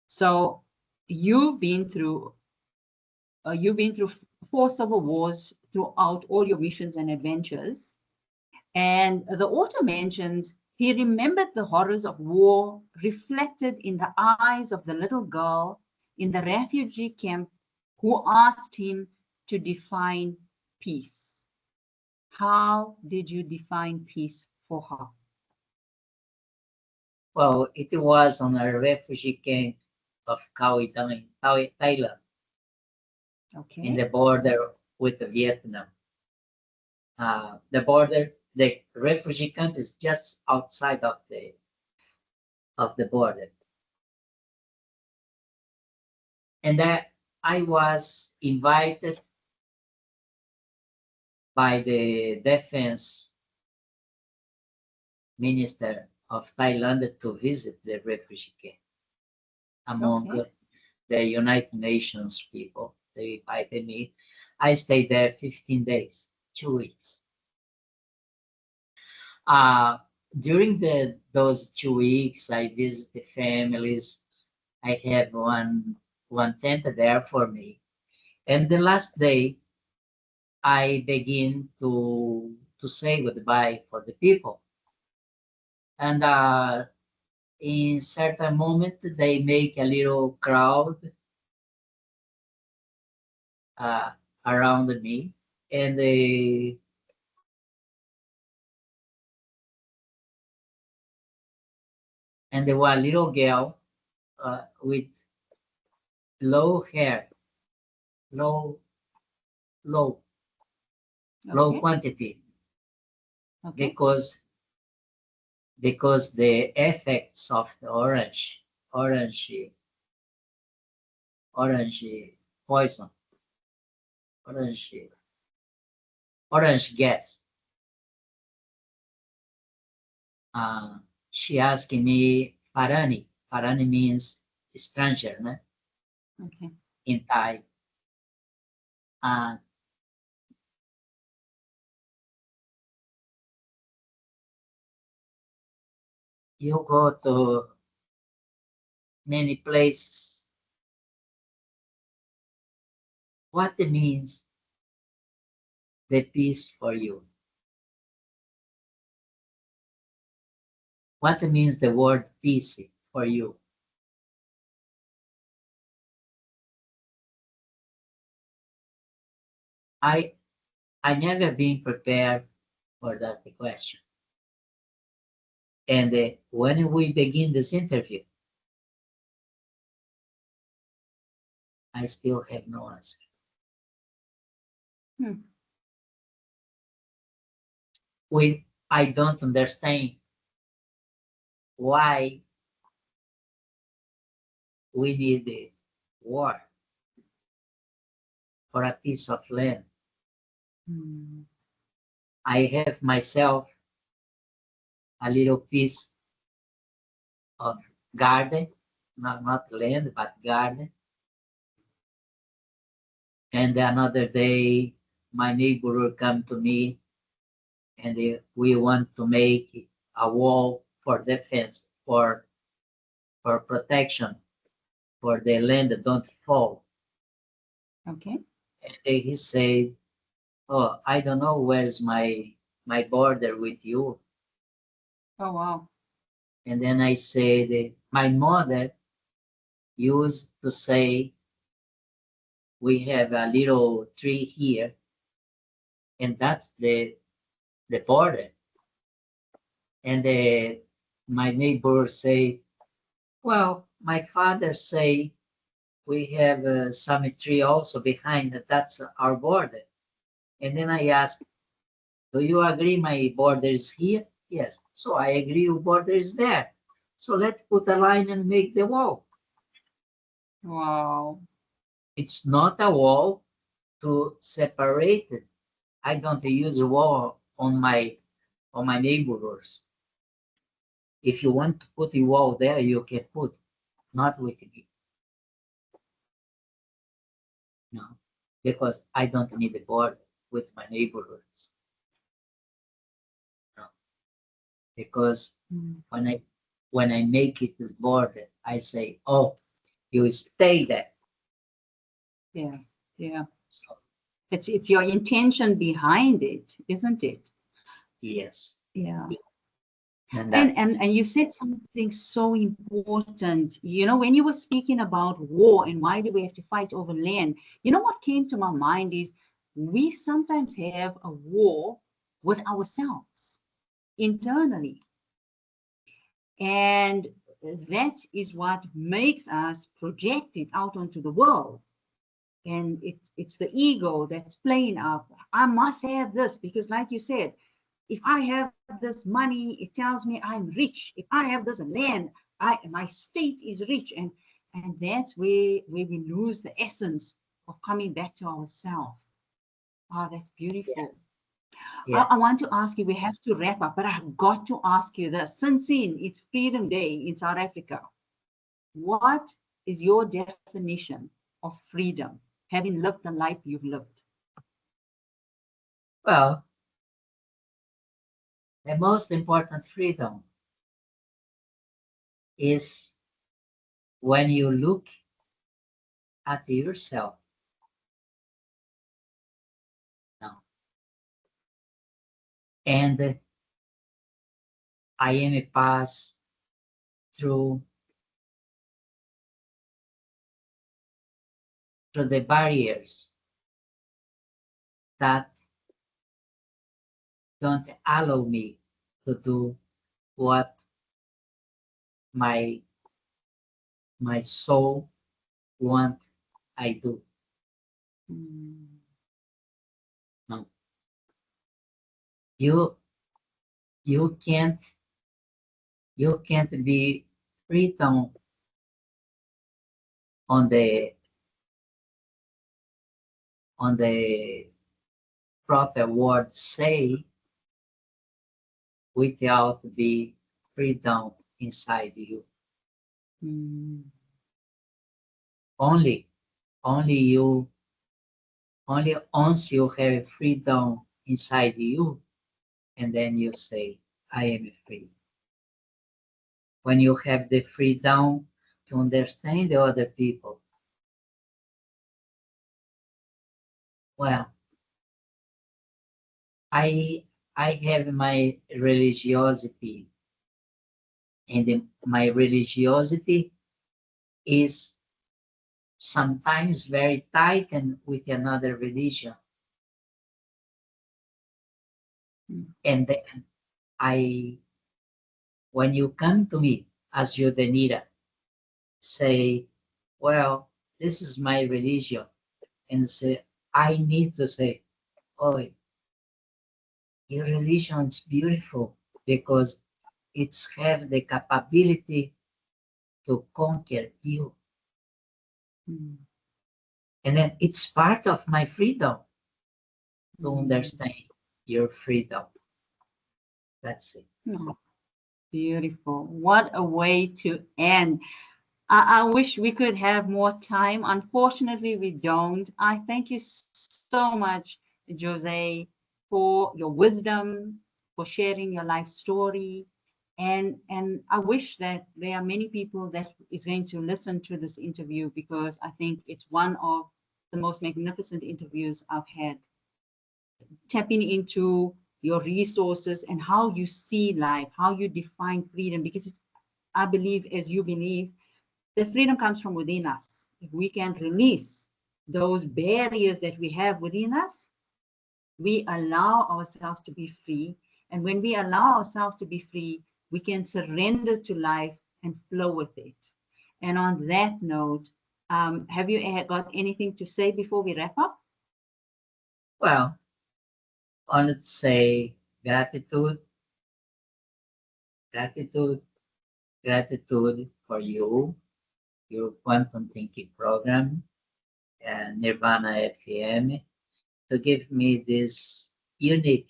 So you've been through 4 civil wars throughout all your missions and adventures. And the author mentions he remembered the horrors of war reflected in the eyes of the little girl in the refugee camp who asked him to define peace. How did you define peace for her? Well, it was on a refugee camp of Thailand, Okay. in the border with Vietnam. The refugee camp is just outside of the border. And I was invited by the defense minister of Thailand to visit the refugee camp among the United Nations people. They invited me. I stayed there 15 days, 2 weeks. During those 2 weeks, I visited the families. I had one tent there for me. And the last day, I begin to say goodbye for the people. And in certain moment, they make a little crowd around me, and there was a little girl with low hair, low quantity, because the effects of the orange poison, orange gas. She asked me Parani. Parani means stranger, né? Okay. In Thai. And you go to many places. What means the peace for you? What means the word peace for you? I never been prepared for that question. And when we begin this interview, I still have no answer. I don't understand why we need a war for a piece of land. I have myself a little piece of garden, not land, but garden. And another day, my neighbor will come to me and we want to make a wall for defense, for protection, for the land that don't fall. Okay. And he said, "Oh, I don't know where's my border with you." Oh, wow. And then I said, my mother used to say, we have a little tree here, and that's the border. And my neighbor say, well, my father say we have some tree also behind that's our border. And then I asked, do you agree my border is here? Yes. So I agree your border is there. So let's put a line and make the wall. Wow. It's not a wall to separate it. I don't use a wall on my neighbors. If you want to put a wall there, you can put, not with me. No, because I don't need a border with my neighbors. No, because when I make it this border, I say, oh, you stay there. Yeah, yeah. So, It's your intention behind it, isn't it? yes. Yeah. And you said something so important. You know, when you were speaking about war and why do we have to fight over land, you know what came to my mind is we sometimes have a war with ourselves internally. And that is what makes us project it out onto the world. And it's the ego that's playing up. I must have this because, like you said, if I have this money, it tells me I'm rich. If I have this land, my state is rich, and that's where we lose the essence of coming back to ourselves. Oh, that's beautiful. yeah. I want to ask you, we have to wrap up, but I've got to ask you this. Since it's Freedom Day in South Africa, what is your definition of freedom, having lived the life you've lived? Well, the most important freedom is when you look at yourself now. And I am a pass through the barriers that don't allow me to do what my soul want I do. No. You can't be freedom on the proper word say without be freedom inside you. Only you Only once you have freedom inside you, and then you say, I am free. When you have the freedom to understand the other people, well, I have my religiosity, and my religiosity is sometimes very tight and with another religion. And then I, when you come to me as you, Deneera, say, well, this is my religion, and say, I need to say, oh, your religion is beautiful because it's have the capability to conquer you. Mm. And then it's part of my freedom to Mm. understand your freedom. That's it. Oh, beautiful. What a way to end. I wish we could have more time. Unfortunately, we don't. I thank you so much, Jose, for your wisdom, for sharing your life story. And I wish that there are many people that is going to listen to this interview, because I think it's one of the most magnificent interviews I've had, tapping into your resources and how you see life, how you define freedom, because it's, I believe, as you believe, the freedom comes from within us. If we can release those barriers that we have within us, we allow ourselves to be free. And when we allow ourselves to be free, we can surrender to life and flow with it. And on that note, have you got anything to say before we wrap up? Well, I would say gratitude, gratitude, gratitude for you, your quantum thinking program, and Nirvana FM to give me this unique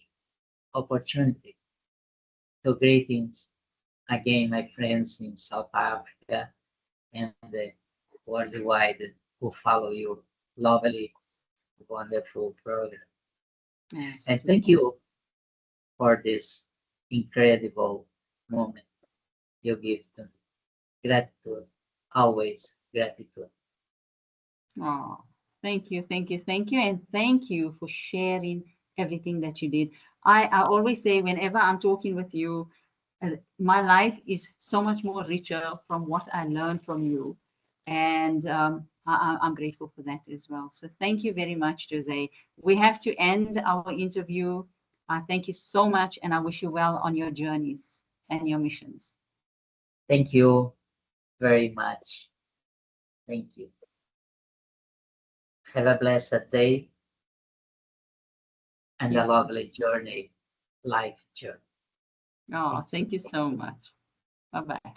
opportunity. So greetings again, my friends in South Africa and worldwide who follow your lovely, wonderful program. Yes. And thank you for this incredible moment you give to me. Gratitude, always gratitude. Oh, thank you, thank you, thank you. And thank you for sharing everything that you did. I always say, whenever I'm talking with you, my life is so much more richer from what I learned from you. And I'm grateful for that as well. So thank you very much, Jose. We have to end our interview. Thank you so much. And I wish you well on your journeys and your missions. Thank you very much. Thank you. Have a blessed day and You a too. lovely journey, life journey. Oh, thank you so much. Bye-bye.